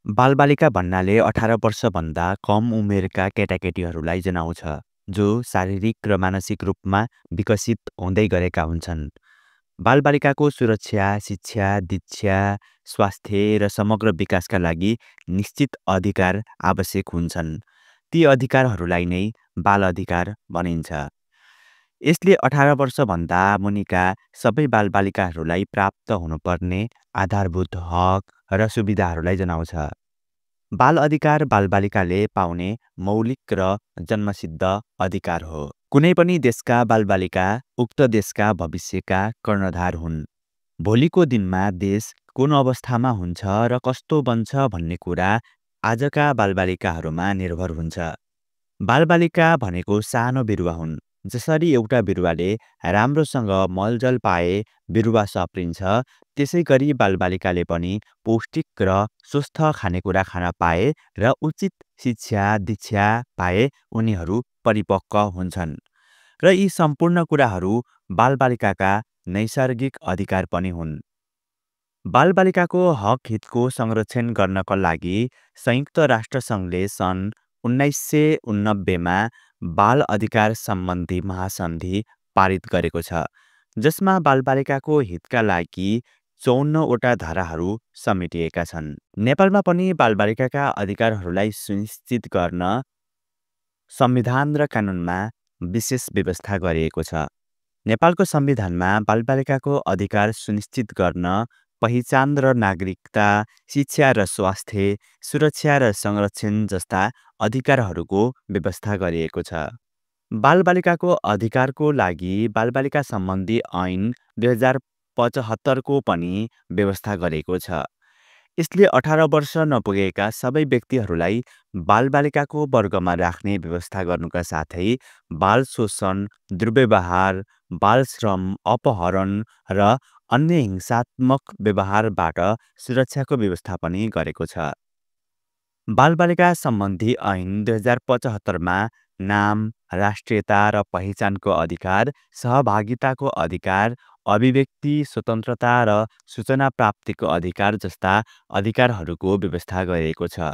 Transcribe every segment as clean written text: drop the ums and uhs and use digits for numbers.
बालबालिका भन्नाले 18 वर्षभन्दा कम उमेरका केटाकेटीहरूलाई जनाउँछ, जो शारीरिक र मानसिक रूपमा विकसित हुँदै गरेका हुन्छन्। बालबालिकाको सुरक्षा, शिक्षा, दीक्षा, स्वास्थ्य र समग्र विकासका लागि निश्चित अधिकार आवश्यक हुन्छन्। ती अधिकारहरूलाई नै बाल अधिकार भनिन्छ। यसले 18 वर्षभन्दा मुनिका सबै बालबालिकाहरूलाई प्राप्त हुनुपर्ने आधारभूत हक र सुविधाहरूलाई जनाउँछ। बाल अधिकार बालबालिकाले पाउने मौलिक र जन्मसिद्ध अधिकार हो। कुनै पनि देशका बालबालिका उक्त देशका भविष्यका कर्णधार हुन्। भोलिको दिनमा देश कुन अवस्थामा हुन्छ र कस्तो बन्छ भन्ने कुरा आजका बालबालिकाहरूमा निर्भर हुन्छ। बालबालिका भनेको सानो बिरुवा हुन्। जसरी एउटा बिरुवाले राम्रोसँग मलजल पाए बिरुवा सप्रिन्छ, त्यसै गरी बालबालिकाले पनि पौष्टिक र स्वस्थ खानेकुरा खान पाए र उचित शिक्षा दीक्षा पाए उनीहरू परिपक्व हुन्छन्। र यी सम्पूर्ण कुराहरू बालबालिकाका नैसर्गिक अधिकार पनि हुन्। बालबालिकाको हक हितको संरक्षण गर्नका लागि संयुक्त राष्ट्रसङ्घले सन् 1989मा बाल अधिकार सम्बन्धी महासन्धि पारित गरेको छ, जसमा बालबालिकाको हितका लागि 54वटा धाराहरू समेटिएका छन्। नेपालमा पनि बालबालिकाका अधिकारहरूलाई सुनिश्चित गर्न संविधान र कानुनमा विशेष व्यवस्था गरिएको छ। नेपालको संविधानमा बालबालिकाको अधिकार सुनिश्चित गर्न पहिचान र नागरिकता, शिक्षा र स्वास्थ्य, सुरक्षा र संरक्षण जस्ता अधिकारहरूको व्यवस्था गरिएको छ। बालबालिकाको अधिकारको लागि बालबालिका सम्बन्धी ऐन 2075 को पनि व्यवस्था गरेको छ। यसले 18 वर्ष नपुगेका सबै व्यक्तिहरूलाई बालबालिकाको वर्गमा राख्ने व्यवस्था गर्नुका साथै बाल शोषण, दुर्व्यवहार, बाल श्रम, अपहरण र अन्य हिंसात्मक व्यवहारबाट सुरक्षाको व्यवस्था पनि गरेको छ। बालबालिका सम्बन्धी ऐन 2075मा नाम, राष्ट्रियता र पहिचानको अधिकार, सहभागिताको अधिकार, अभिव्यक्ति स्वतन्त्रता र सूचना प्राप्तिको अधिकार जस्ता अधिकारहरूको व्यवस्था गरिएको छ।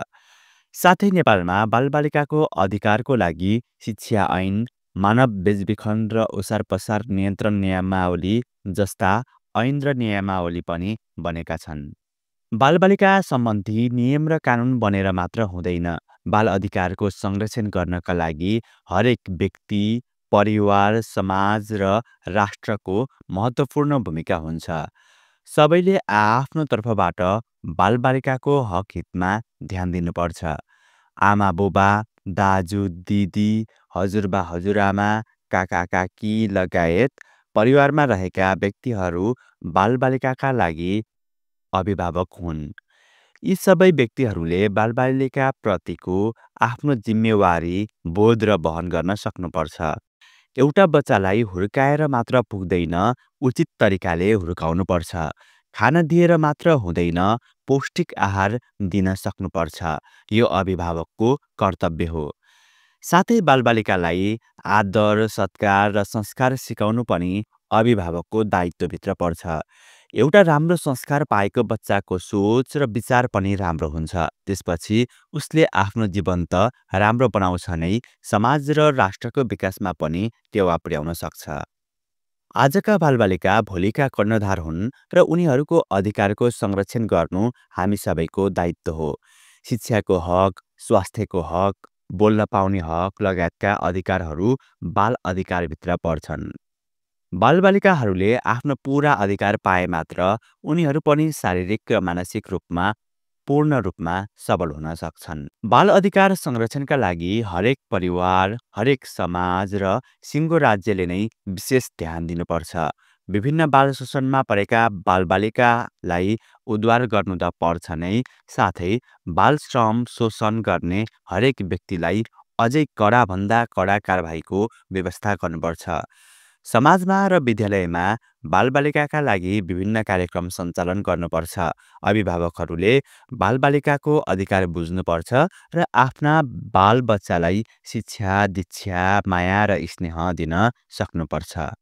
साथै नेपालमा बालबालिकाको अधिकारको लागि शिक्षा ऐन, मानव बेचबिखन र ओसार पसार नियन्त्रण नियमावली जस्ता ऐन र नियमावली पनि बनेका छन्। बालबालिका सम्बन्धी नियम र कानुन बनेर मात्र हुँदैन। बाल अधिकारको संरक्षण गर्नका लागि हरेक व्यक्ति, परिवार, समाज र राष्ट्रको महत्त्वपूर्ण भूमिका हुन्छ। सबैले आफ्नो तर्फबाट बालबालिकाको हक हितमा ध्यान दिनुपर्छ। आमा बुबा, दाजु दिदी, हजुरबा हजुरआमा, काका काकी लगायत परिवारमा रहेका व्यक्तिहरू बालबालिकाका लागि अभिभावक हुन्। यी सबै व्यक्तिहरूले बालबालिका प्रतिको आफ्नो जिम्मेवारी बोध र वहन गर्न सक्नुपर्छ। एउटा बच्चालाई हुर्काएर मात्र पुग्दैन, उचित तरिकाले हुर्काउनुपर्छ। खाना दिएर मात्र हुँदैन, पौष्टिक आहार दिन सक्नुपर्छ। यो अभिभावकको कर्तव्य हो। साथै बालबालिकालाई आदर, सत्कार र संस्कार सिकाउनु पनि अभिभावकको दायित्वभित्र पर्छ। एउटा राम्रो संस्कार पाएको बच्चाको सोच र विचार पनि राम्रो हुन्छ। त्यसपछि उसले आफ्नो जीवन त राम्रो बनाउँछ नै, समाज र राष्ट्रको विकासमा पनि टेवा पुर्याउन सक्छ। आजका बालबालिका भोलिका कर्णधार हुन् र उनीहरूको अधिकारको संरक्षण गर्नु हामी सबैको दायित्व हो। शिक्षाको हक, स्वास्थ्यको हक, बोल्न पाउने हक लगायतका अधिकारहरू बाल अधिकारभित्र पर्छन्। बालबालिकाहरूले आफ्नो पूरा अधिकार पाए मात्र उनीहरू पनि शारीरिक र मानसिक रूपमा पूर्ण रूपमा सबल हुन सक्छन्। बाल अधिकार संरक्षणका लागि हरेक परिवार, हरेक समाज र सिङ्गो राज्यले नै विशेष ध्यान दिनुपर्छ। विभिन्न बाल शोषणमा परेका बालबालिकालाई उद्धार गर्नु त पर्छ नै, साथै बाल श्रम शोषण गर्ने हरेक व्यक्तिलाई अझै कडाभन्दा कडा कारबाहीको व्यवस्था गर्नुपर्छ। समाजमा र विद्यालयमा बालबालिकाका लागि विभिन्न कार्यक्रम सञ्चालन गर्नुपर्छ। अभिभावकहरूले बालबालिकाको अधिकार बुझ्नुपर्छ र आफ्ना बालबच्चालाई शिक्षा, दीक्षा, माया र स्नेह दिन सक्नुपर्छ।